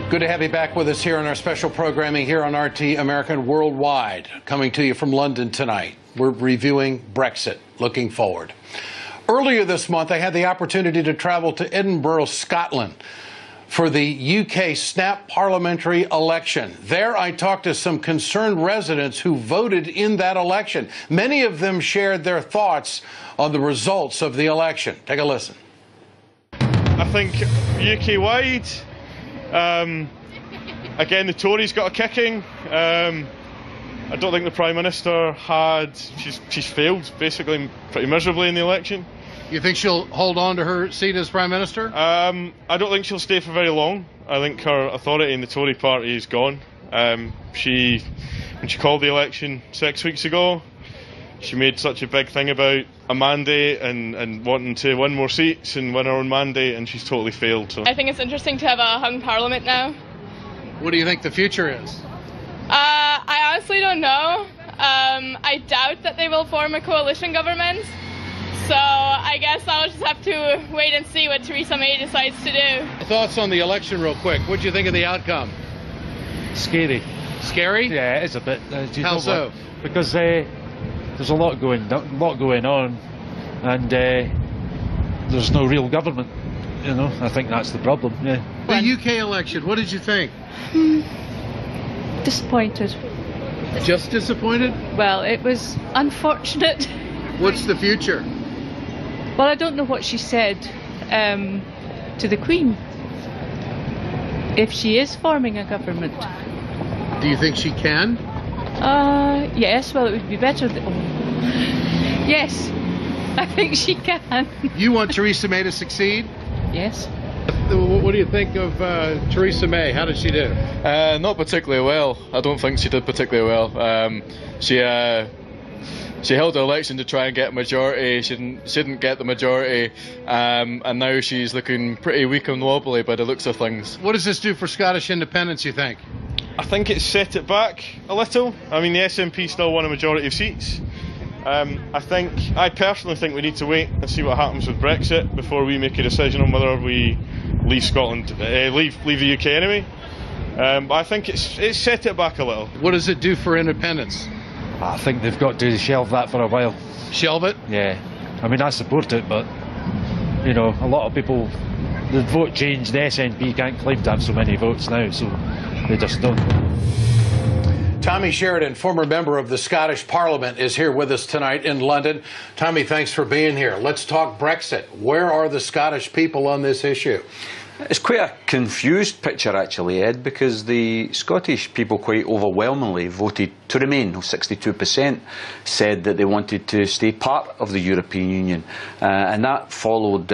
Good to have you back with us here on our special programming here on RT American Worldwide. Coming to you from London tonight. We're reviewing Brexit, looking forward. Earlier this month, I had the opportunity to travel to Edinburgh, Scotland, for the UK snap parliamentary election. There I talked to some concerned residents who voted in that election. Many of them shared their thoughts on the results of the election. Take a listen. I think UK-wide, again, the Tories got a kicking. I don't think the Prime Minister she's failed basically pretty miserably in the election. You think she'll hold on to her seat as Prime Minister? I don't think she'll stay for very long. I think her authority in the Tory party is gone. When she called the election 6 weeks ago, she made such a big thing about a mandate and wanting to win more seats and win her own mandate, and she's totally failed. So I think it's interesting to have a hung parliament now. What do you think the future is? I honestly don't know. I doubt that they will form a coalition government. So I guess I'll just have to wait and see what Theresa May decides to do. Thoughts on the election real quick. What do you think of the outcome? Scary. Scary? Yeah, it is a bit. How so? Because there's a lot going on, and there's no real government. You know, I think that's the problem. Yeah. The UK election. What did you think? Disappointed. Just disappointed? Well, it was unfortunate. What's the future? Well, I don't know what she said to the Queen. If she is forming a government. Do you think she can? Yes, well, it would be better. Yes, I think she can. You want Theresa May to succeed? Yes. What do you think of Theresa May? How did she do? Not particularly well. I don't think she did particularly well. She held the election to try and get a majority. She didn't get the majority, and now she's looking pretty weak and wobbly by the looks of things. What does this do for Scottish independence, you think? I think it's set it back a little. I mean, the SNP still won a majority of seats. I personally think we need to wait and see what happens with Brexit before we make a decision on whether we leave Scotland, leave the UK anyway. But I think it's set it back a little. What does it do for independence? I think they've got to shelve that for a while. Shelve it? Yeah. I mean, I support it, but, you know, a lot of people, the vote changed. The SNP can't claim to have so many votes now, so they just don't. Tommy Sheridan, former member of the Scottish Parliament, is here with us tonight in London. Tommy, thanks for being here. Let's talk Brexit. Where are the Scottish people on this issue? It's quite a confused picture, actually, Ed, because the Scottish people quite overwhelmingly voted to remain. 62% said that they wanted to stay part of the European Union. And that followed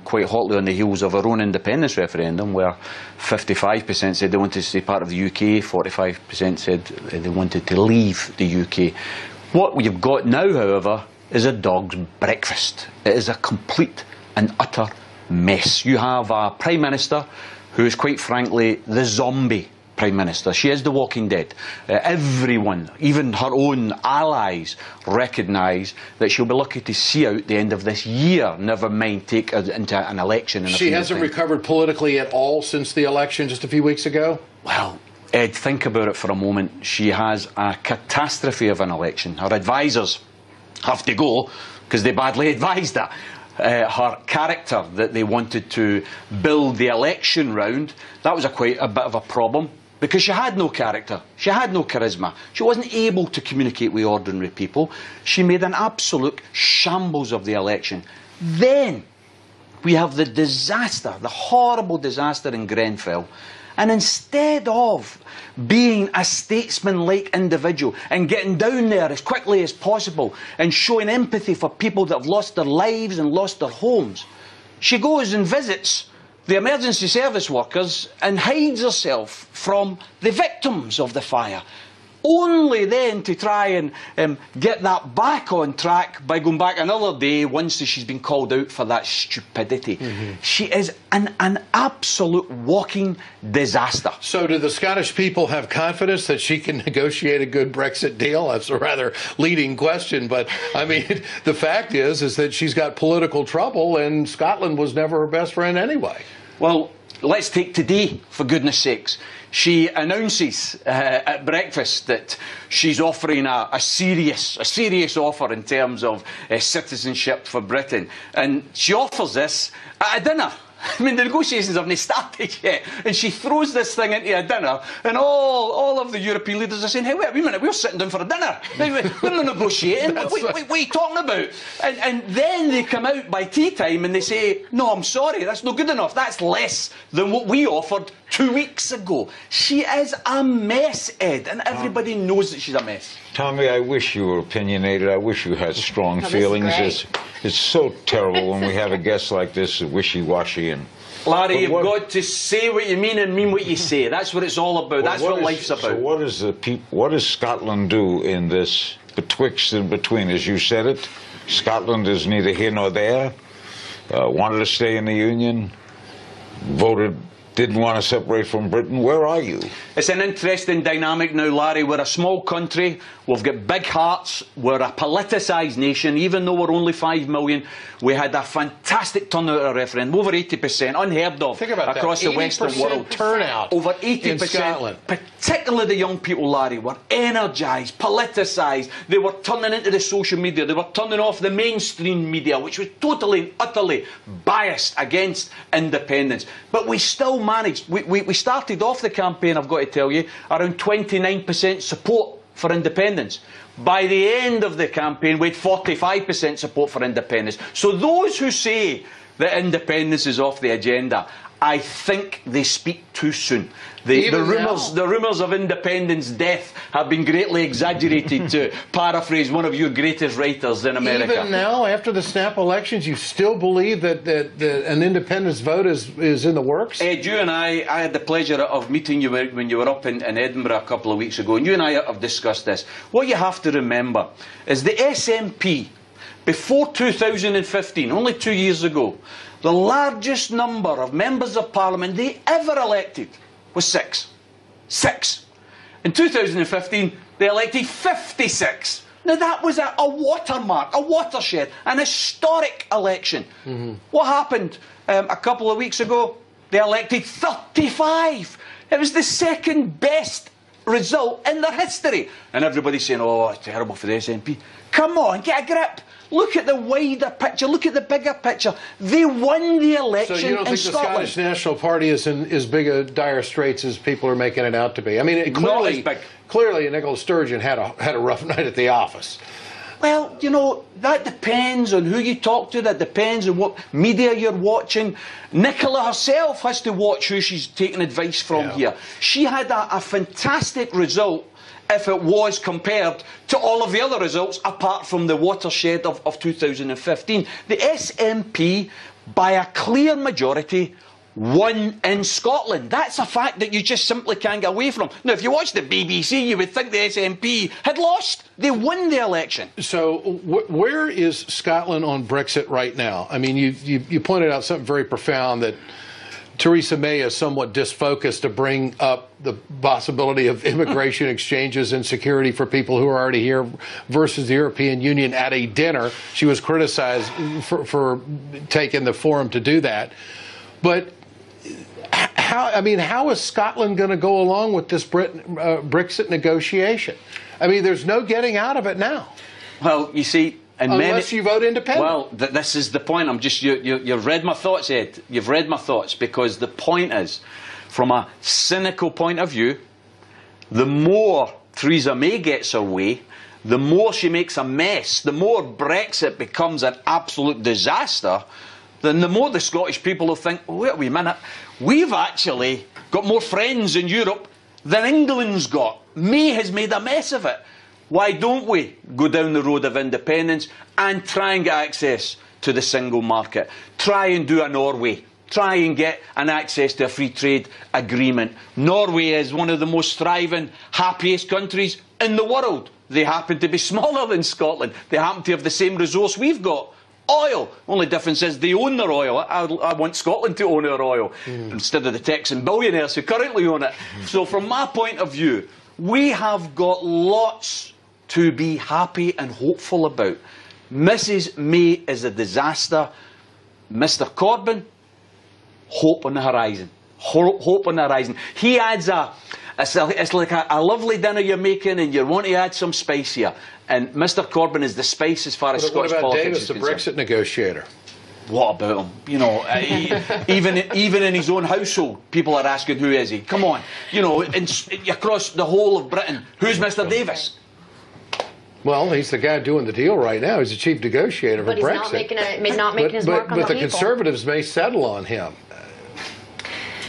quite hotly on the heels of our own independence referendum, where 55% said they wanted to stay part of the UK, 45% said they wanted to leave the UK. What we've got now, however, is a dog's breakfast. It is a complete and utter mess. You have a Prime Minister who is, quite frankly, the zombie Prime Minister. She is the Walking Dead. Everyone, even her own allies, recognise that she'll be lucky to see out the end of this year, never mind take us into an election. She hasn't recovered politically at all since the election just a few weeks ago? Well, Ed, think about it for a moment. She has a catastrophe of an election. Her advisers have to go because they badly advised her. Her character that they wanted to build the election round, that was quite a bit of a problem because she had no character, she had no charisma, she wasn't able to communicate with ordinary people. She made an absolute shambles of the election. Then we have the disaster, the horrible disaster in Grenfell. And instead of being a statesman-like individual and getting down there as quickly as possible and showing empathy for people that have lost their lives and lost their homes, she goes and visits the emergency service workers and hides herself from the victims of the fire, only then to try and get that back on track by going back another day once she's been called out for that stupidity. She is an absolute walking disaster. So do the Scottish people have confidence that she can negotiate a good Brexit deal? That's a rather leading question, but I mean, the fact is that she's got political trouble and Scotland was never her best friend anyway. Well, let's take today, for goodness sakes. She announces at breakfast that she's offering a serious offer in terms of citizenship for Britain. And she offers this at a dinner. I mean, the negotiations haven't started yet, and she throws this thing into a dinner, and all of the European leaders are saying, hey, wait a minute, we're sitting down for a dinner. We're not negotiating. What are you talking about? And then they come out by tea time and they say, no, I'm sorry, that's not good enough. That's less than what we offered 2 weeks ago. She is a mess, Ed, and everybody knows that she's a mess. Tommy, I wish you were opinionated. I wish you had strong feelings. It's so terrible when we have a guest like this, wishy-washy. And Larry, you've got to say what you mean and mean what you say. That's what it's all about. That's what life's about. So what does Scotland do in this betwixt and between? As you said it, Scotland is neither here nor there. Wanted to stay in the Union, didn't want to separate from Britain. Where are you? It's an interesting dynamic now, Larry. We're a small country. We've got big hearts. We're a politicised nation. Even though we're only 5 million, we had a fantastic turnout at a referendum. Over 80%, unheard of across the Western world. Turnout over 80% in Scotland. Particularly the young people, Larry, were energised, politicised. They were turning into the social media. They were turning off the mainstream media, which was totally and utterly biased against independence. But we still managed. We started off the campaign, I've got to tell you, around 29% support for independence. By the end of the campaign, we had 45% support for independence. So those who say that independence is off the agenda, I think they speak too soon. The rumours of independence death have been greatly exaggerated, to paraphrase one of your greatest writers in America. Even now, after the snap elections, you still believe that an independence vote is in the works? Ed, you and I had the pleasure of meeting you when you were up in Edinburgh a couple of weeks ago, and you and I have discussed this. What you have to remember is the SNP, before 2015, only 2 years ago, the largest number of members of Parliament they ever elected was 6. 6. In 2015, they elected 56. Now that was a watermark, a watershed, an historic election. What happened a couple of weeks ago? They elected 35. It was the second best result in their history. And everybody's saying, oh, it's terrible for the SNP. Come on, get a grip. Look at the wider picture. Look at the bigger picture. They won the election in Scotland. So you don't think the Scottish National Party is in as big a dire straits as people are making it out to be? I mean, clearly Nicola Sturgeon had a rough night at the office. Well, you know, that depends on who you talk to. That depends on what media you're watching. Nicola herself has to watch who she's taking advice from here. She had a fantastic result if it was compared to all of the other results apart from the watershed of 2015. The SNP, by a clear majority, won in Scotland. That's a fact that you just simply can't get away from. Now, if you watch the BBC, you would think the SNP had lost. They won the election. So where is Scotland on Brexit right now? I mean, you pointed out something very profound, that Theresa May is somewhat disfocused to bring up the possibility of immigration exchanges and security for people who are already here versus the European Union at a dinner. She was criticized for taking the forum to do that. But how is Scotland going to go along with this Brexit negotiation? I mean, there's no getting out of it now. Well, you see, unless you vote independent. Well, this is the point. You've read my thoughts, Ed. You've read my thoughts, because the point is, from a cynical point of view, the more Theresa May gets her way, the more she makes a mess, the more Brexit becomes an absolute disaster, then the more the Scottish people will think, oh, wait a wee minute, we've actually got more friends in Europe than England's got. May has made a mess of it. Why don't we go down the road of independence and try and get access to the single market? Try and do a Norway. Try and get an access to a free trade agreement. Norway is one of the most thriving, happiest countries in the world. They happen to be smaller than Scotland. They happen to have the same resource we've got. Oil. Only difference is they own their oil. I want Scotland to own our oil instead of the Texan billionaires who currently own it. So from my point of view, we have got lots to be happy and hopeful about. Mrs May is a disaster. Mr Corbyn, hope on the horizon. hope on the horizon. He adds it's like a lovely dinner you're making and you want to add some spice here. And Mr Corbyn is the spice as far as Scottish politics is concerned. What about Davis, the Brexit negotiator? What about him? You know, even in his own household, people are asking, who is he? Come on. You know, across the whole of Britain, who's Mr Davis? Well, he's the guy doing the deal right now. He's the chief negotiator for Brexit. But he's not making his mark on the people. But the Conservatives may settle on him.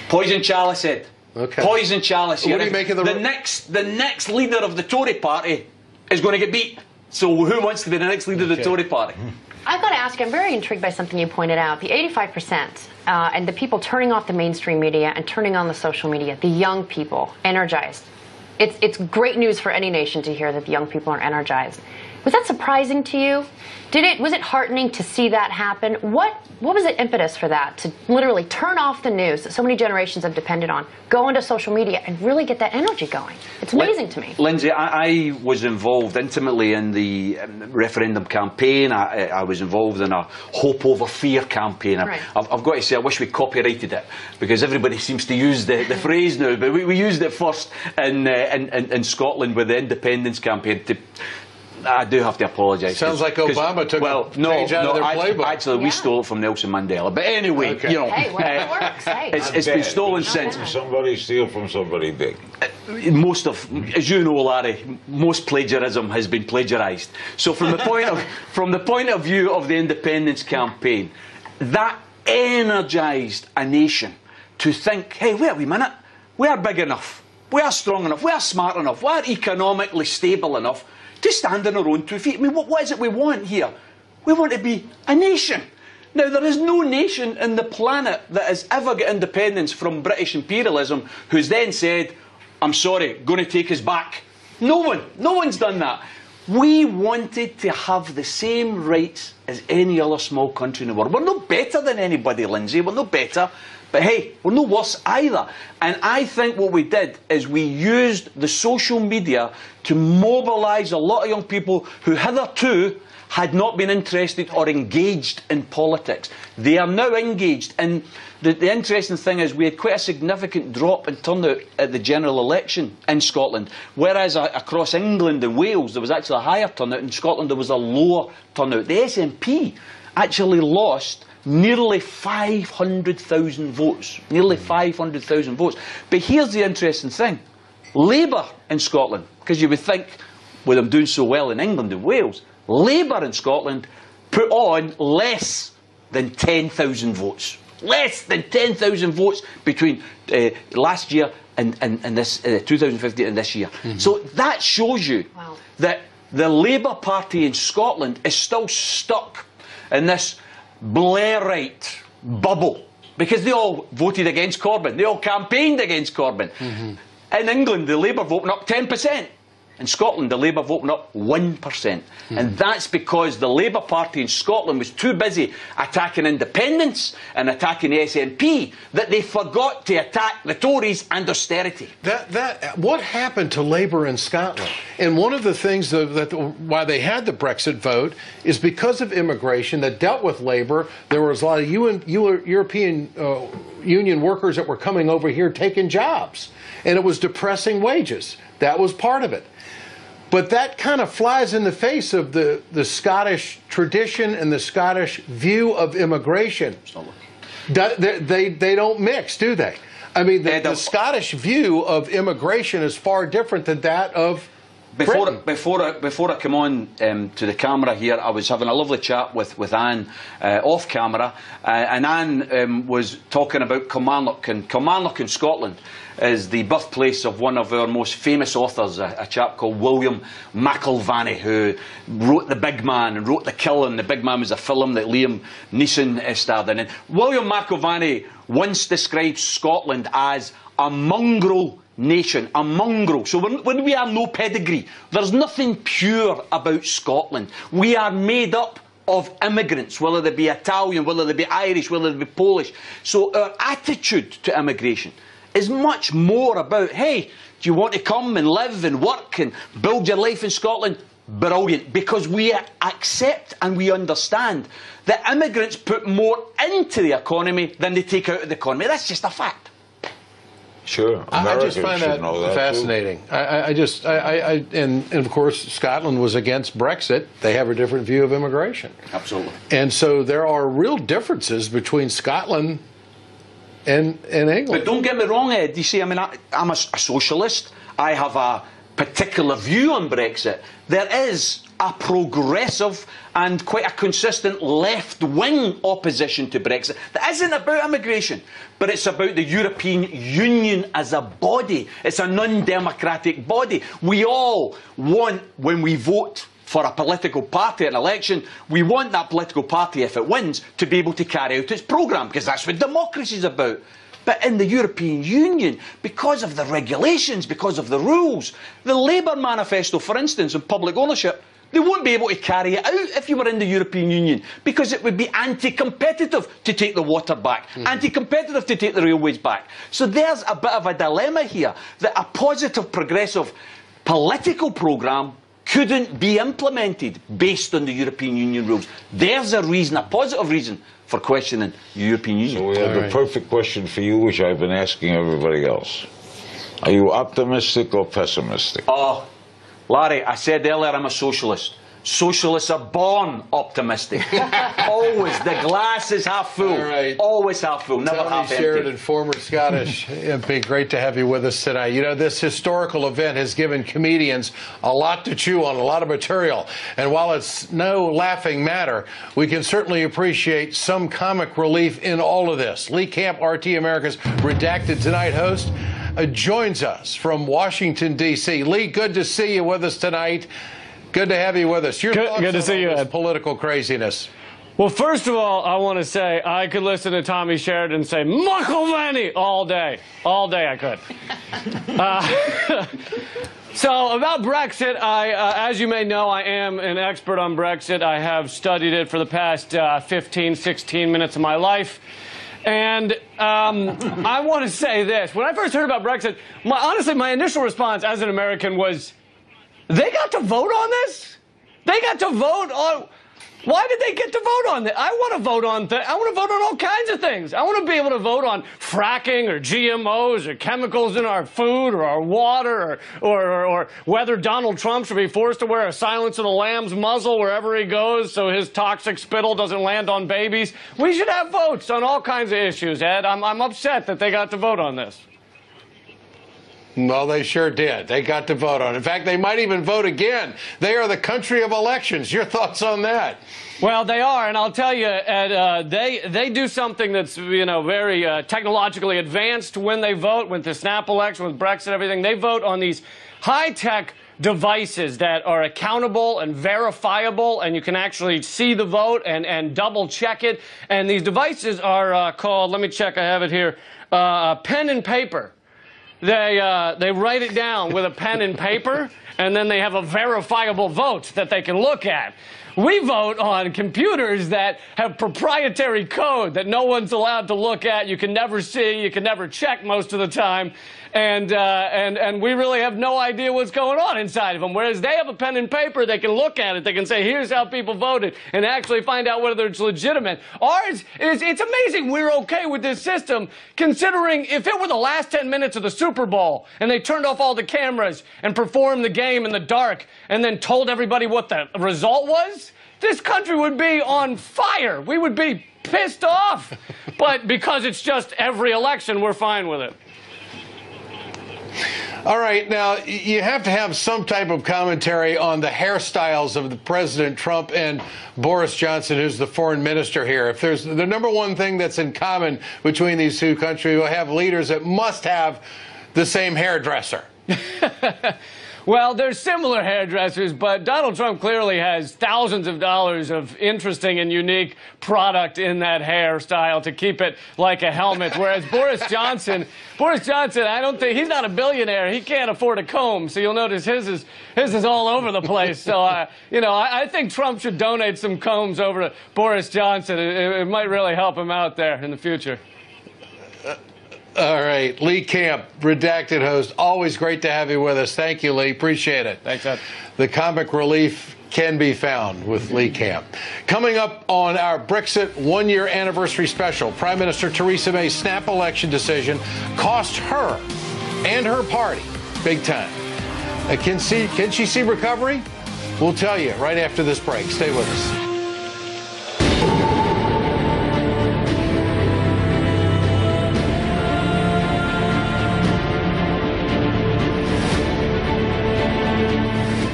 Poison chalice said. Okay. Poison chalice here. What do you make of the next leader of the Tory party is going to get beat. So who wants to be the next leader of the Tory party? I've got to ask you, I'm very intrigued by something you pointed out. The 85% and the people turning off the mainstream media and turning on the social media, the young people, energized. It's great news for any nation to hear that the young people are energized. Was that surprising to you? Was it heartening to see that happen? What was the impetus for that, to literally turn off the news that so many generations have depended on, go into social media and really get that energy going? It's amazing to me. Lindsay, I was involved intimately in the referendum campaign. I was involved in a hope over fear campaign. Right. I've got to say, I wish we copyrighted it, because everybody seems to use the phrase now, but we used it first in Scotland with the independence campaign. I do have to apologise. Sounds like Obama took a page out of their playbook. Actually, we stole it from Nelson Mandela. But anyway, you know, hey, whatever works. Hey. It's been stolen since. Somebody steal from somebody big. Most of, as you know, Larry, most plagiarism has been plagiarised. So from the point of view of the independence campaign, that energised a nation to think, hey, wait a wee minute, we are big enough, we are strong enough, we are smart enough, we are economically stable enough to stand on our own 2 feet. I mean, what is it we want here? We want to be a nation. Now, there is no nation on the planet that has ever got independence from British imperialism who's then said, I'm sorry, going to take us back. No one. No one's done that. We wanted to have the same rights as any other small country in the world. We're no better than anybody, Lindsay. We're no better. But hey, we're no worse either. And I think what we did is we used the social media to mobilise a lot of young people who hitherto had not been interested or engaged in politics. They are now engaged. And the interesting thing is we had quite a significant drop in turnout at the general election in Scotland. Whereas across England and Wales there was actually a higher turnout. In Scotland there was a lower turnout. The SNP actually lost nearly 500,000 votes. Nearly 500,000 votes. But here's the interesting thing. Labour in Scotland, because you would think, with them doing so well in England and Wales, Labour in Scotland put on less than 10,000 votes. Less than 10,000 votes between last year and this 2015 and this year. Mm-hmm. So that shows you that the Labour Party in Scotland is still stuck in this Blairite bubble, because they all voted against Corbyn. They all campaigned against Corbyn. Mm-hmm. In England, the Labour vote went up 10%. In Scotland, the Labour vote went up 1%. Mm-hmm. And that's because the Labour Party in Scotland was too busy attacking independence and attacking the SNP that they forgot to attack the Tories and austerity. What happened to Labour in Scotland? And one of the things why they had the Brexit vote is because of immigration that dealt with Labour. There was a lot of European Union workers that were coming over here taking jobs. And it was depressing wages. That was part of it. But that kind of flies in the face of the Scottish tradition and the Scottish view of immigration. They don't mix, do they? I mean, the Scottish view of immigration is far different than that of Britain. Before I come on to the camera here, I was having a lovely chat with Anne off camera, and Anne was talking about Kilmarnock. And Kilmarnock in Scotland is the birthplace of one of our most famous authors, a chap called William McIlvanney, who wrote The Big Man and wrote The Killing. The Big Man was a film that Liam Neeson starred in. And William McIlvanney once described Scotland as a mongrel nation, a mongrel. So when we are no pedigree, there's nothing pure about Scotland. We are made up of immigrants, whether they be Italian, whether they be Irish, whether they be Polish. So our attitude to immigration is much more about, hey, do you want to come and live and work and build your life in Scotland? Brilliant, because we accept and we understand that immigrants put more into the economy than they take out of the economy. That's just a fact. Sure, I just Americans find should that know that fascinating. And of course, Scotland was against Brexit. They have a different view of immigration. Absolutely. And so there are real differences between Scotland and England. But don't get me wrong, Ed. You see, I mean, I'm a socialist. I have a particular view on Brexit. There is a progressive and quite a consistent left-wing opposition to Brexit that isn't about immigration, but it's about the European Union as a body. It's a non-democratic body. We all want, when we vote for a political party at an election, we want that political party, if it wins, to be able to carry out its programme, because that's what democracy is about. But in the European Union, because of the regulations, because of the rules, the Labour manifesto, for instance, on public ownership, they won't be able to carry it out if you were in the European Union, because it would be anti-competitive to take the water back, anti-competitive to take the railways back. So there's a bit of a dilemma here, that a positive, progressive political programme couldn't be implemented based on the European Union rules. There's a reason, a positive reason, for questioning the European Union. So we have the perfect question for you, which I've been asking everybody else. Are you optimistic or pessimistic? Oh, Larry, I said earlier I'm a socialist. Socialists are born optimistic. Always. The glass is half full. All right. Always half full, never Tony half Sheridan, empty. former Scottish MP, great to have you with us tonight. You know, this historical event has given comedians a lot to chew on, a lot of material. And while it's no laughing matter, we can certainly appreciate some comic relief in all of this. Lee Camp, RT America's Redacted Tonight host, joins us from Washington, D.C. Lee, good to see you with us tonight. Good to have you with us. Your thoughts good to on see you, all this Ed. political craziness. Well, first of all, I want to say I could listen to Tommy Sheridan say McIlvany all day. All day I could. So about Brexit, as you may know, I am an expert on Brexit. I have studied it for the past 15, 16 minutes of my life. And I want to say this. When I first heard about Brexit, honestly, my initial response as an American was, they got to vote on this? They got to vote on... Why did they get to vote on this? I want to vote on I want to vote on all kinds of things. I want to be able to vote on fracking or GMOs or chemicals in our food or our water or whether Donald Trump should be forced to wear a Silence of the Lambs muzzle wherever he goes so his toxic spittle doesn't land on babies. We should have votes on all kinds of issues, Ed. I'm upset that they got to vote on this. Well, they sure did. They got to vote on it. In fact, they might even vote again. They are the country of elections. Your thoughts on that? Well, they are, and I'll tell you, Ed, they do something that's, you know, very technologically advanced when they vote, with the snap election, with Brexit, everything. They vote on these high-tech devices that are accountable and verifiable, and you can actually see the vote and double-check it. And these devices are called, let me check, I have it here, pen and paper. They write it down with a pen and paper, and then they have a verifiable vote that they can look at. We vote on computers that have proprietary code that no one's allowed to look at. You can never see, you can never check most of the time. And we really have no idea what's going on inside of them. Whereas they have a pen and paper, they can look at it, they can say, here's how people voted, and actually find out whether it's legitimate. Ours is, it's amazing we're okay with this system, considering if it were the last 10 minutes of the Super Bowl, and they turned off all the cameras and performed the game in the dark, and then told everybody what the result was, this country would be on fire. We would be pissed off. But because it's just every election, we're fine with it. All right, now, you have to have some type of commentary on the hairstyles of the President Trump and Boris Johnson, who's the foreign minister here. If there's the number one thing that's in common between these two countries, we'll have leaders that must have the same hairdresser. Well, they're similar hairdressers, but Donald Trump clearly has thousands of dollars of interesting and unique product in that hairstyle to keep it like a helmet. Whereas Boris Johnson, I don't think, he's not a billionaire. He can't afford a comb, so you'll notice his is all over the place. So, you know, I think Trump should donate some combs over to Boris Johnson. It might really help him out there in the future. All right, Lee Camp, Redacted host. Always great to have you with us. Thank you, Lee. Appreciate it. Thanks, Ed. The comic relief can be found with Lee Camp. Coming up on our Brexit one-year anniversary special, Prime Minister Theresa May's snap election decision cost her and her party big time. Can she see recovery? We'll tell you right after this break. Stay with us.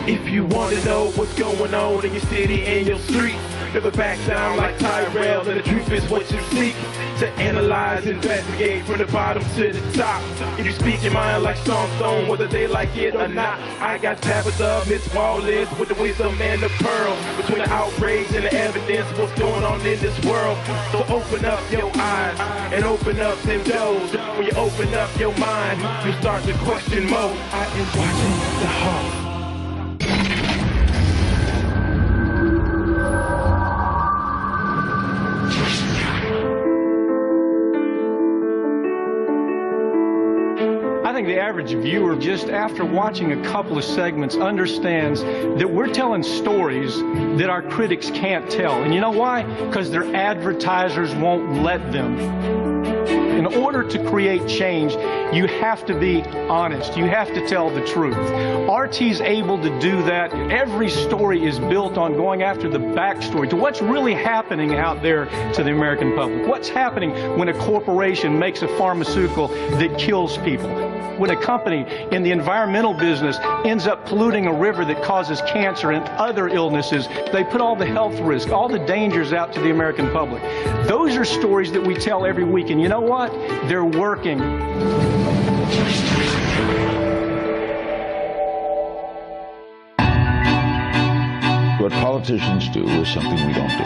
If you want to know what's going on in your city and your streets, never back down like Tyrell, and the truth is what you seek. To analyze, investigate from the bottom to the top. If you speak your mind like Stormstone, whether they like it or not. I got Tabitha, Miss Wallace, with the wisdom and the pearl. Between the outrage and the evidence, what's going on in this world. So open up your eyes and open up them doors. When you open up your mind, you start to question mode. I am watching the heart. I think the average viewer, just after watching a couple of segments, understands that we're telling stories that our critics can't tell. And you know why? Because their advertisers won't let them. In order to create change, you have to be honest. You have to tell the truth. RT's able to do that. Every story is built on going after the backstory to what's really happening out there to the American public. What's happening when a corporation makes a pharmaceutical that kills people? When a company in the environmental business ends up polluting a river that causes cancer and other illnesses, they put all the health risk, all the dangers out to the American public. Those are stories that we tell every week, and you know what? They're working. What politicians do is something we don't do.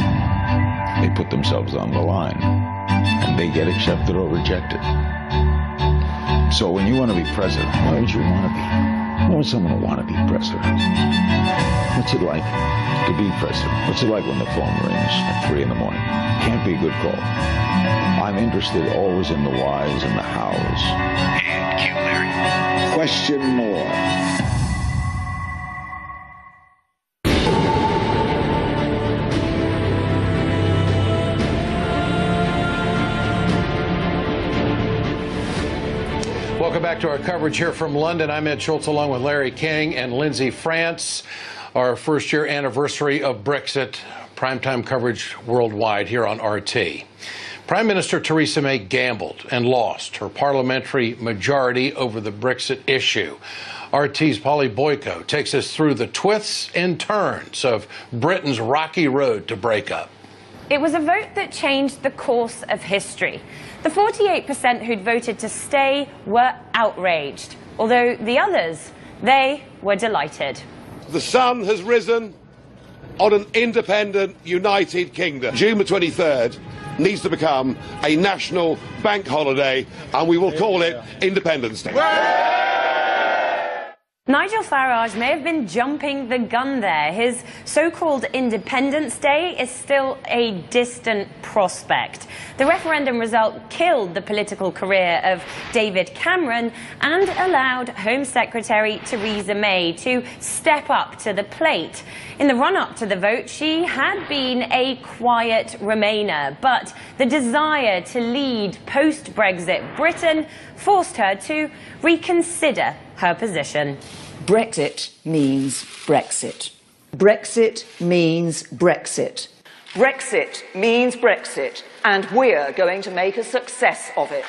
They put themselves on the line, and they get accepted or rejected. So when you want to be president, why would you want to be? Why would someone want to be president? What's it like to be president? What's it like when the phone rings at 3 in the morning? Can't be a good call. I'm interested always in the whys and the hows. And Q Larry. Question more. Welcome back to our coverage here from London. I'm Ed Schultz along with Larry King and Lindsay France. Our first-year anniversary of Brexit, primetime coverage worldwide here on RT. Prime Minister Theresa May gambled and lost her parliamentary majority over the Brexit issue. RT's Polly Boyko takes us through the twists and turns of Britain's rocky road to breakup. It was a vote that changed the course of history. The 48% who'd voted to stay were outraged, although the others, they were delighted. The sun has risen on an independent United Kingdom. June the 23rd needs to become a national bank holiday, and we will call it Independence Day. Nigel Farage may have been jumping the gun there. His so-called Independence Day is still a distant prospect. The referendum result killed the political career of David Cameron and allowed Home Secretary Theresa May to step up to the plate. In the run-up to the vote, she had been a quiet Remainer, but the desire to lead post-Brexit Britain forced her to reconsider her position. Brexit means Brexit. Brexit means Brexit. Brexit means Brexit, and we're going to make a success of it.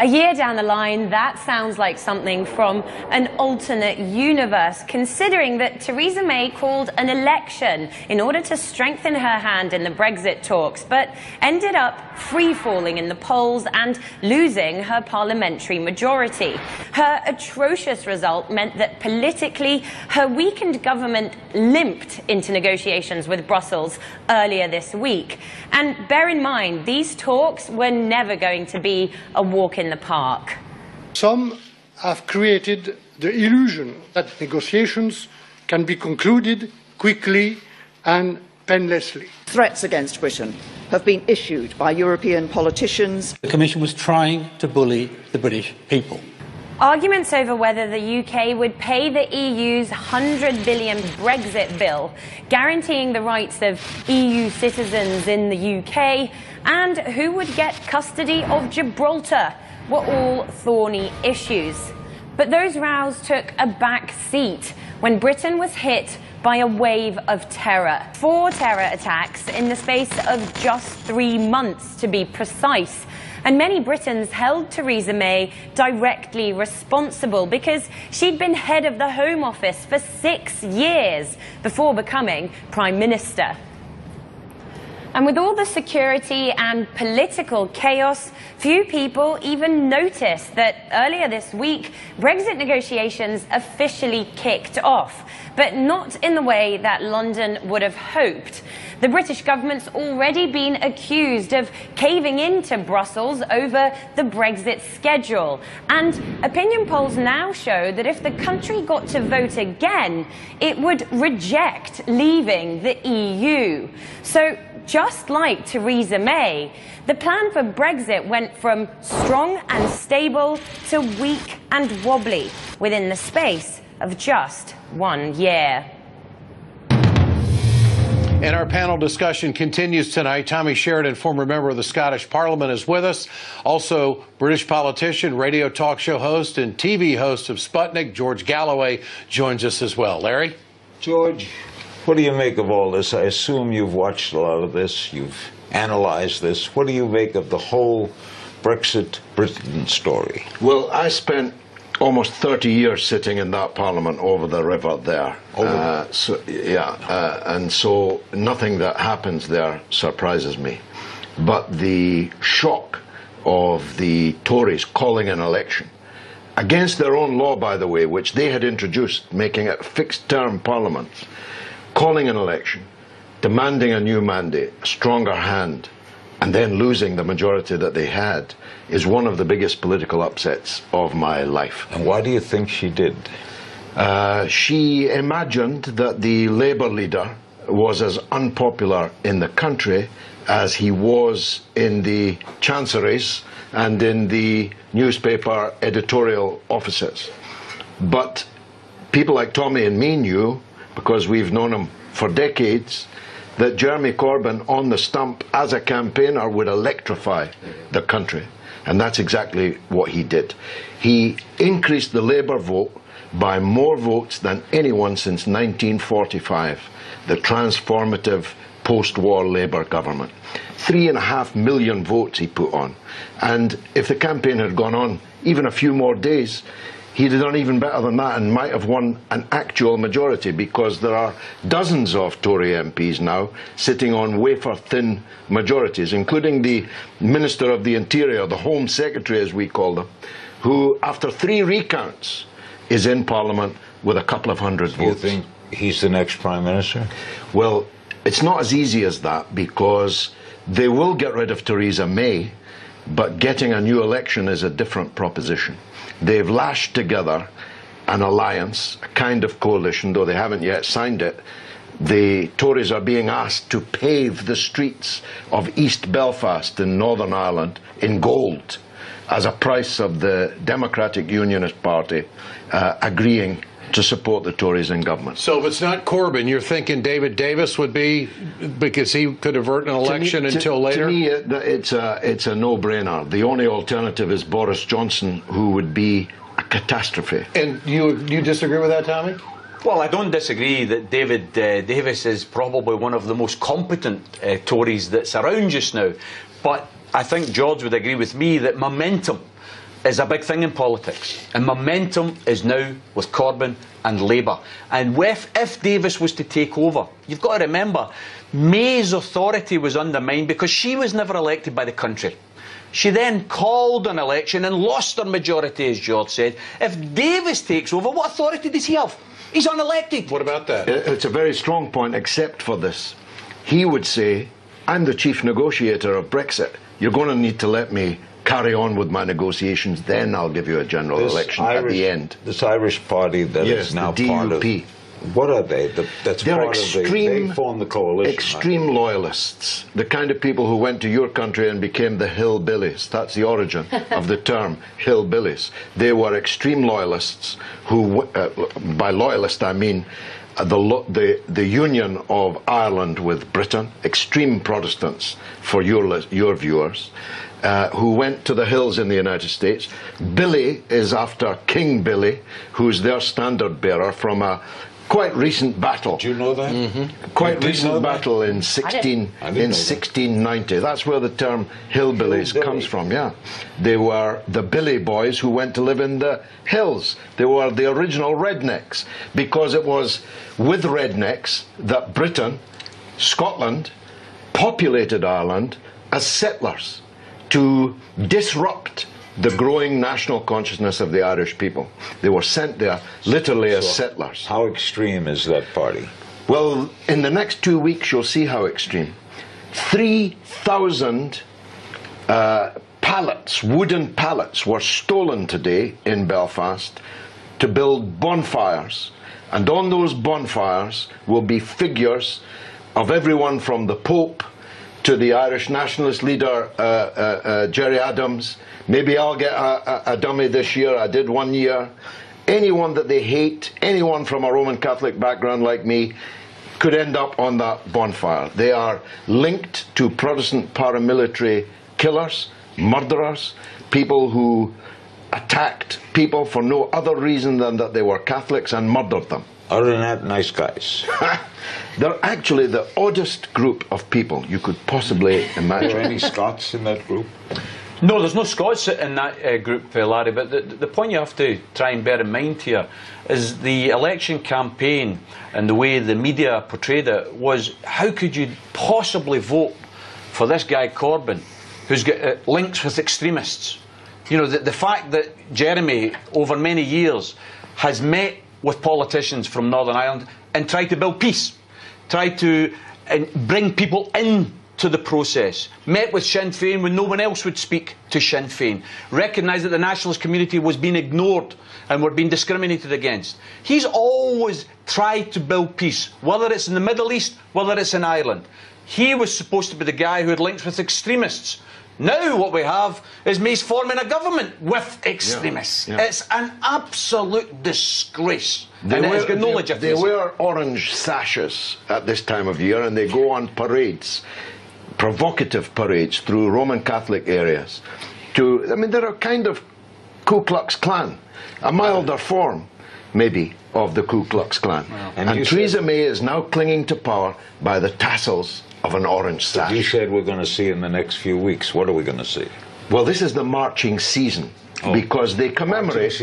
A year down the line, that sounds like something from an alternate universe, considering that Theresa May called an election in order to strengthen her hand in the Brexit talks, but ended up free-falling in the polls and losing her parliamentary majority. Her atrocious result meant that politically, her weakened government limped into negotiations with Brussels earlier this week. And bear in mind, these talks were never going to be a walk in the park. Some have created the illusion that negotiations can be concluded quickly and painlessly. Threats against Britain have been issued by European politicians. The Commission was trying to bully the British people. Arguments over whether the UK would pay the EU's £100 billion Brexit bill, guaranteeing the rights of EU citizens in the UK, and who would get custody of Gibraltar were all thorny issues. But those rows took a back seat when Britain was hit by a wave of terror. 4 terror attacks in the space of just 3 months, to be precise. And many Britons held Theresa May directly responsible because she'd been head of the Home Office for 6 years before becoming Prime Minister. And with all the security and political chaos, few people even noticed that earlier this week, Brexit negotiations officially kicked off, but not in the way that London would have hoped. The British government's already been accused of caving into Brussels over the Brexit schedule. And opinion polls now show that if the country got to vote again, it would reject leaving the EU. So, just like Theresa May, the plan for Brexit went from strong and stable to weak and wobbly within the space of just 1 year. And our panel discussion continues tonight. Tommy Sheridan, former member of the Scottish Parliament, is with us. Also, British politician, radio talk show host, and TV host of Sputnik, George Galloway, joins us as well. Larry? George, what do you make of all this? I assume you've watched a lot of this, you've analyzed this. What do you make of the whole Brexit Britain story? Well, I spent almost 30 years sitting in that parliament over the river there. And so nothing that happens there surprises me. But the shock of the Tories calling an election, against their own law, by the way, which they had introduced, making it fixed-term parliaments, calling an election, demanding a new mandate, a stronger hand, and then losing the majority that they had, is one of the biggest political upsets of my life. And why do you think she did? She imagined that the Labour leader was as unpopular in the country as he was in the chanceries and in the newspaper editorial offices. But people like Tommy and me knew, because we've known him for decades, that Jeremy Corbyn on the stump as a campaigner would electrify the country. And that's exactly what he did. He increased the Labour vote by more votes than anyone since 1945, the transformative post-war Labour government. 3.5 million votes he put on. And if the campaign had gone on even a few more days, he'd have done even better than that and might have won an actual majority, because there are dozens of Tory MPs now sitting on wafer-thin majorities, including the Minister of the Interior, the Home Secretary as we call them, who after 3 recounts is in Parliament with a couple of hundred votes. Do you think he's the next Prime Minister? Well, it's not as easy as that, because they will get rid of Theresa May, but getting a new election is a different proposition. They've lashed together an alliance, a kind of coalition, though they haven't yet signed it. The Tories are being asked to pave the streets of East Belfast in Northern Ireland in gold as a price of the Democratic Unionist Party agreeing to support the Tories in government. So if it's not Corbyn, you're thinking David Davis would be, because he could avert an election until later? To me, it's a no-brainer. The only alternative is Boris Johnson, who would be a catastrophe. And you disagree with that, Tommy? Well, I don't disagree that David Davis is probably one of the most competent Tories that's around just now. But I think George would agree with me that momentum is a big thing in politics, and momentum is now with Corbyn and Labour. And if Davis was to take over, you've got to remember, May's authority was undermined because she was never elected by the country. She then called an election and lost her majority, as George said. If Davis takes over, what authority does he have? He's unelected. What about that? It's a very strong point, except for this. He would say, I'm the chief negotiator of Brexit. You're going to need to let me carry on with my negotiations, then I'll give you a general election at the end. This Irish party that is now part of What are they? That's They're part extreme, of they form the coalition. extreme loyalists. The kind of people who went to your country and became the hillbillies. That's the origin of the term hillbillies. They were extreme loyalists who, by loyalist I mean the union of Ireland with Britain, extreme Protestants for your viewers, who went to the hills in the United States. Billy is after King Billy, who's their standard bearer from a quite recent battle. Do you know that? Mm-hmm. Quite recent battle in 1690. That's where the term hillbillies comes from, yeah. They were the Billy boys who went to live in the hills. They were the original rednecks, because it was with rednecks that Britain, Scotland, populated Ireland as settlers to disrupt the growing national consciousness of the Irish people. They were sent there literally as settlers. How extreme is that party? Well, in the next 2 weeks you'll see how extreme. 3,000 pallets, wooden pallets, were stolen today in Belfast to build bonfires. And on those bonfires will be figures of everyone from the Pope to the Irish nationalist leader Gerry Adams. Maybe I'll get a dummy this year. I did 1 year. Anyone that they hate, anyone from a Roman Catholic background like me, could end up on that bonfire. They are linked to Protestant paramilitary killers, murderers, people who attacked people for no other reason than that they were Catholics and murdered them. Other than that, nice guys. They're actually the oddest group of people you could possibly imagine. Are there any Scots in that group? No, there's no Scots in that group, Larry, but the point you have to try and bear in mind here is the election campaign and the way the media portrayed it was, how could you possibly vote for this guy Corbyn, who's got links with extremists? You know, the fact that Jeremy, over many years, has met with politicians from Northern Ireland and tried to build peace, tried to bring people in to the process, met with Sinn Féin when no one else would speak to Sinn Féin, recognised that the nationalist community was being ignored and were being discriminated against. He's always tried to build peace, whether it's in the Middle East, whether it's in Ireland. He was supposed to be the guy who had links with extremists. Now what we have is May's forming a government with extremists. Yeah, yeah. It's an absolute disgrace. And it has got no legitimacy. They wear orange sashes at this time of year, and they go on parades, provocative parades through Roman Catholic areas. I mean, they're a kind of Ku Klux Klan, a milder form, maybe, of the Ku Klux Klan. Wow. And Theresa May is now clinging to power by the tassels of an orange sash. You said we're going to see in the next few weeks. What are we going to see? Well, this is the marching season. Because they commemorate,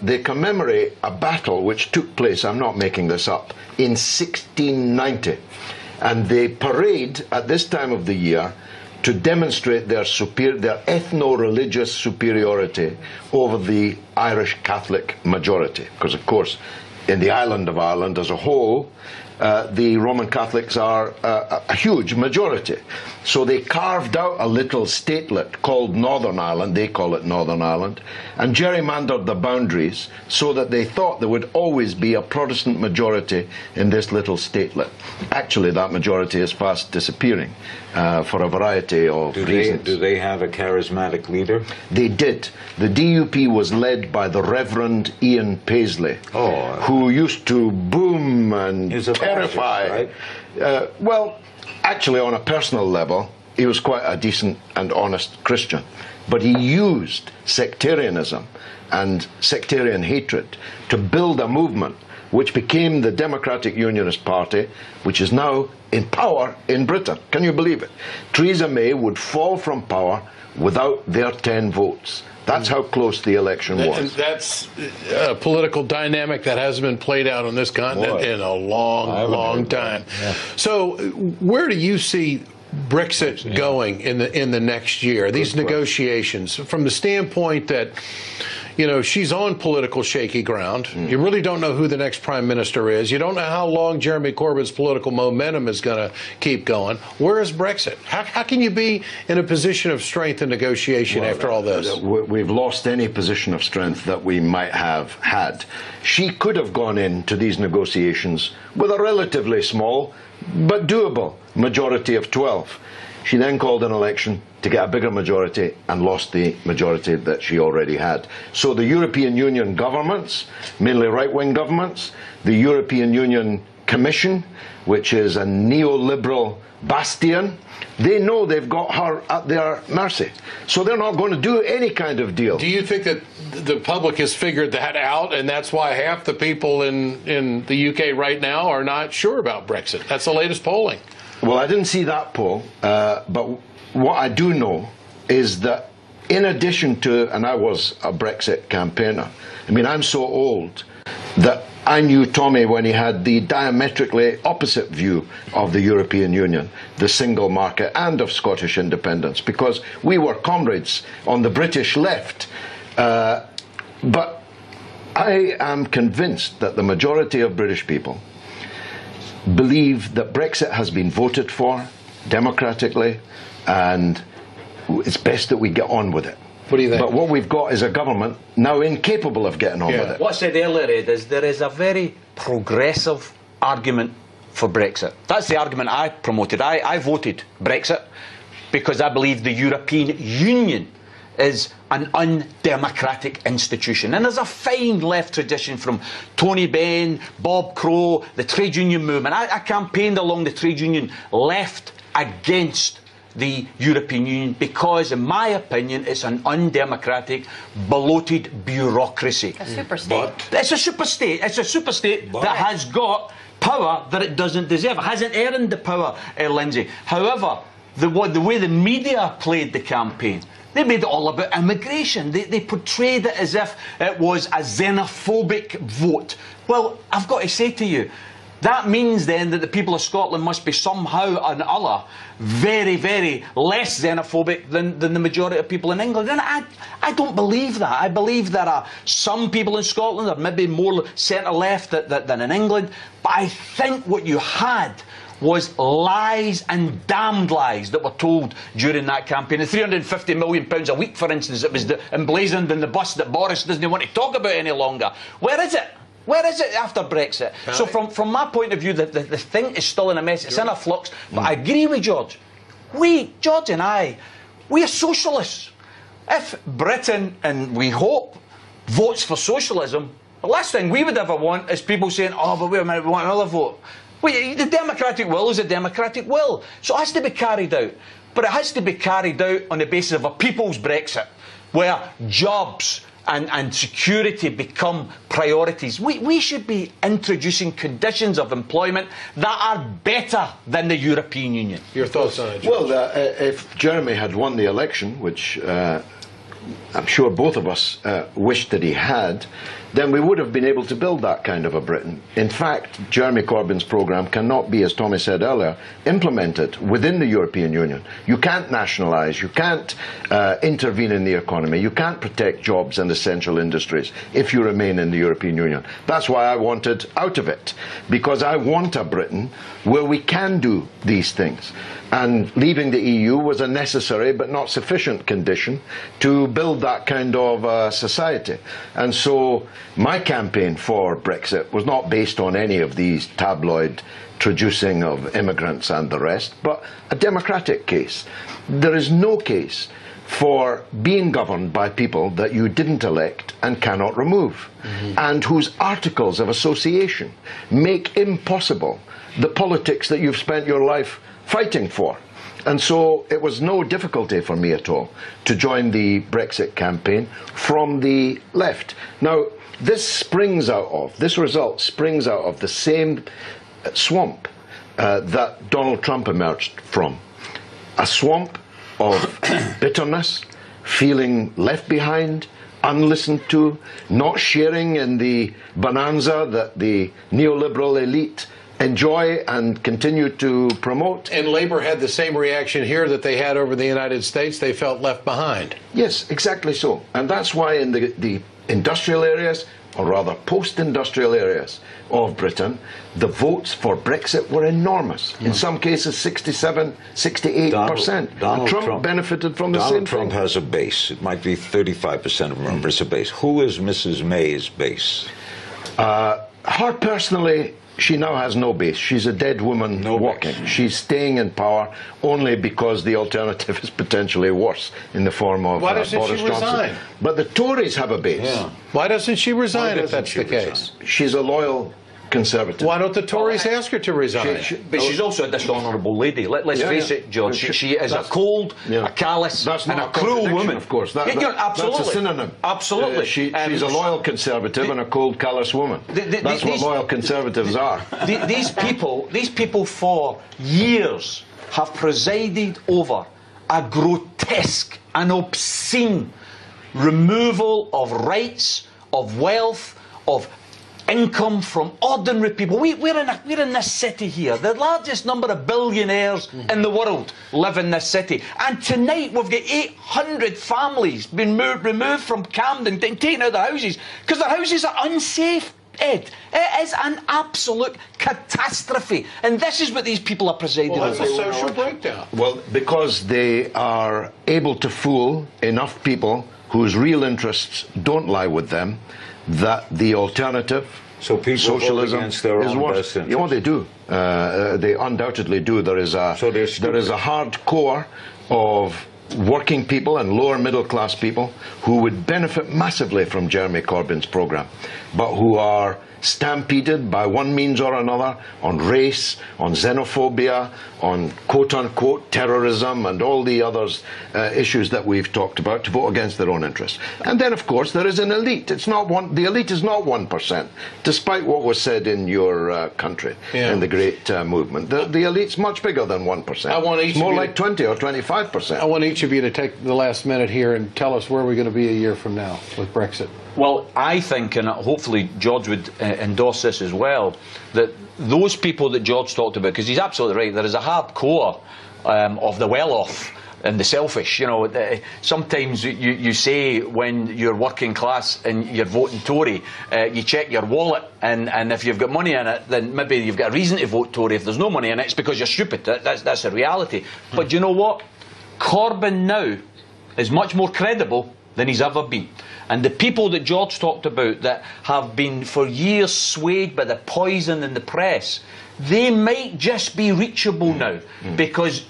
they commemorate a battle which took place, I'm not making this up, in 1690. And they parade at this time of the year to demonstrate their ethno-religious superiority over the Irish Catholic majority. Because, of course, in the island of Ireland as a whole, the Roman Catholics are a huge majority. So they carved out a little statelet called Northern Ireland, they call it Northern Ireland, and gerrymandered the boundaries so that they thought there would always be a Protestant majority in this little statelet. Actually, that majority is fast disappearing for a variety of reasons. Do they have a charismatic leader? They did. The DUP was led by the Reverend Ian Paisley, who used to boom and terrify. Right? Well, actually, on a personal level, he was quite a decent and honest Christian. But he used sectarianism and sectarian hatred to build a movement which became the Democratic Unionist Party, which is now in power in Britain. Can you believe it? Theresa May would fall from power without their 10 votes. That's how close the election was. And that's a political dynamic that hasn't been played out on this continent in a long time. Yeah. So where do you see Brexit going in the next year? These negotiations, from the standpoint that, you know, she's on political shaky ground. You really don't know who the next prime minister is. You don't know how long Jeremy Corbyn's political momentum is going to keep going. Where is Brexit? How can you be in a position of strength in negotiation after all this? We've lost any position of strength that we might have had. She could have gone into these negotiations with a relatively small but doable majority of 12. She then called an election to get a bigger majority and lost the majority that she already had. So the European Union governments, mainly right-wing governments, the European Union Commission, which is a neoliberal bastion, they know they've got her at their mercy. So they're not going to do any kind of deal. Do you think that the public has figured that out, and that's why half the people in the UK right now are not sure about Brexit? That's the latest polling. Well, I didn't see that poll, but what I do know is that in addition to, and I was a Brexit campaigner, I mean, I'm so old that I knew Tommy when he had the diametrically opposite view of the European Union, the single market, and of Scottish independence, because we were comrades on the British left. But I am convinced that the majority of British people believe that Brexit has been voted for democratically, and it's best that we get on with it. What do you think? But what we've got is a government now incapable of getting on with it. What I said earlier, Ed, is there is a very progressive argument for Brexit. That's the argument I promoted. I voted Brexit because I believe the European Union is an undemocratic institution. And there's a fine left tradition from Tony Benn, Bob Crow, the trade union movement. I campaigned along the trade union left against the European Union because, in my opinion, it's an undemocratic, bloated bureaucracy. A super state. It's a super state. It's a super state that has got power that it doesn't deserve. It hasn't earned the power, Lindsay. However, the way the media played the campaign, they made it all about immigration. They portrayed it as if it was a xenophobic vote. Well, I've got to say to you, that means then that the people of Scotland must be somehow or other very, very less xenophobic than the majority of people in England. And I don't believe that. I believe there are some people in Scotland that are maybe more centre-left than in England. But I think what you had was lies and damned lies that were told during that campaign. The £350 million a week, for instance, that was emblazoned in the bus that Boris doesn't want to talk about any longer. Where is it? Where is it after Brexit? So from my point of view, the thing is still in a mess. It's in a flux. But I agree with George. George and I, we are socialists. If Britain, and we hope, votes for socialism, the last thing we would ever want is people saying, oh, but wait a minute, we want another vote. The democratic will is a democratic will. So it has to be carried out. But it has to be carried out on the basis of a people's Brexit, where jobs and security become priorities. We should be introducing conditions of employment that are better than the European Union. Your thoughts on it, George? Well, if Jeremy had won the election, which I'm sure both of us wished that he had, then we would have been able to build that kind of a Britain. In fact, Jeremy Corbyn's programme cannot be, as Tommy said earlier, implemented within the European Union. You can't nationalise, you can't intervene in the economy, you can't protect jobs and essential industries if you remain in the European Union. That's why I wanted out of it, because I want a Britain where we can do these things. And leaving the EU was a necessary but not sufficient condition to build that kind of society. And so my campaign for Brexit was not based on any of these tabloid traducing of immigrants and the rest, but a democratic case. There is no case for being governed by people that you didn't elect and cannot remove, and whose articles of association make impossible the politics that you've spent your life fighting for. And so it was no difficulty for me at all to join the Brexit campaign from the left. Now, this result springs out of the same swamp that Donald Trump emerged from. A swamp of bitterness, feeling left behind, unlistened to, not sharing in the bonanza that the neoliberal elite enjoy and continue to promote. And Labour had the same reaction here that they had over the United States. They felt left behind. Yes, exactly so. And that's why in the industrial areas, or rather post-industrial areas of Britain, the votes for Brexit were enormous. In some cases 67, 68%. Donald Trump benefited from the same Donald Trump thing. has a base. It might be 35% of members a base. Who is Mrs. May's base? Her personally, she now has no base. She's a dead woman walking. Base. She's staying in power only because the alternative is potentially worse in the form of Why doesn't Boris she Johnson. resign? But the Tories have a base. Yeah. Why doesn't she resign if that's the case? She's a loyal Conservative. Why don't the Tories ask her to resign? But she's also a dishonourable lady. Let's face it, George. She is a cold, a callous, and a cruel woman. Of course, absolutely. that's a synonym. Absolutely. She's a loyal Conservative and a cold, callous woman. That's what loyal Conservatives are. These people for years have presided over a grotesque and obscene removal of rights, of wealth, of income from ordinary people. We're in this city here. The largest number of billionaires in the world live in this city. And tonight we've got 800 families being removed from Camden, taken out of their houses because their houses are unsafe. Ed, it is an absolute catastrophe, and this is what these people are presiding over. Well, that's a social breakdown. Well, because they are able to fool enough people whose real interests don't lie with them, that the alternative, so people socialism, against their is own worse. best interests. You know what they do? They undoubtedly do. There is a hard core of working people and lower middle class people who would benefit massively from Jeremy Corbyn's programme, but who are stampeded by one means or another on race, on xenophobia, on quote-unquote terrorism and all the others issues that we've talked about, to vote against their own interests. And then, of course, there is an elite. It's not the elite is not 1%, despite what was said in your country in the Great Movement. The elite's much bigger than 1%. I want each it's more of you like 20 or 25%. I want each of you to take the last minute here and tell us where we're going to be a year from now with Brexit. Well, I think, and hopefully George would endorse this as well, that those people that George talked about, because he's absolutely right, there is a hard core of the well-off and the selfish. You know, sometimes you say when you're working class and you're voting Tory, you check your wallet, and if you've got money in it, then maybe you've got a reason to vote Tory. If there's no money in it, it's because you're stupid. That's a reality. But you know what? Corbyn now is much more credible than he's ever been. And the people that George talked about that have been for years swayed by the poison in the press, they might just be reachable now, because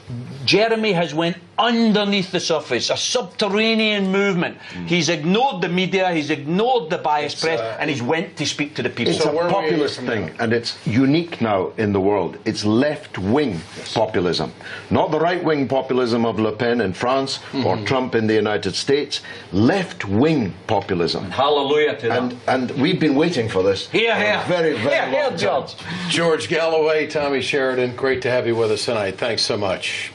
Jeremy has went underneath the surface, a subterranean movement. He's ignored the media, he's ignored the biased press, and he's went to speak to the people. It's a populist thing, and it's unique now in the world. It's left-wing populism, not the right-wing populism of Le Pen in France or Trump in the United States. Left-wing populism. Hallelujah to that. And we've been waiting for this. Here, here. Very, very long time. George. George Galloway, Tommy Sheridan, great to have you with us tonight. Thanks so much.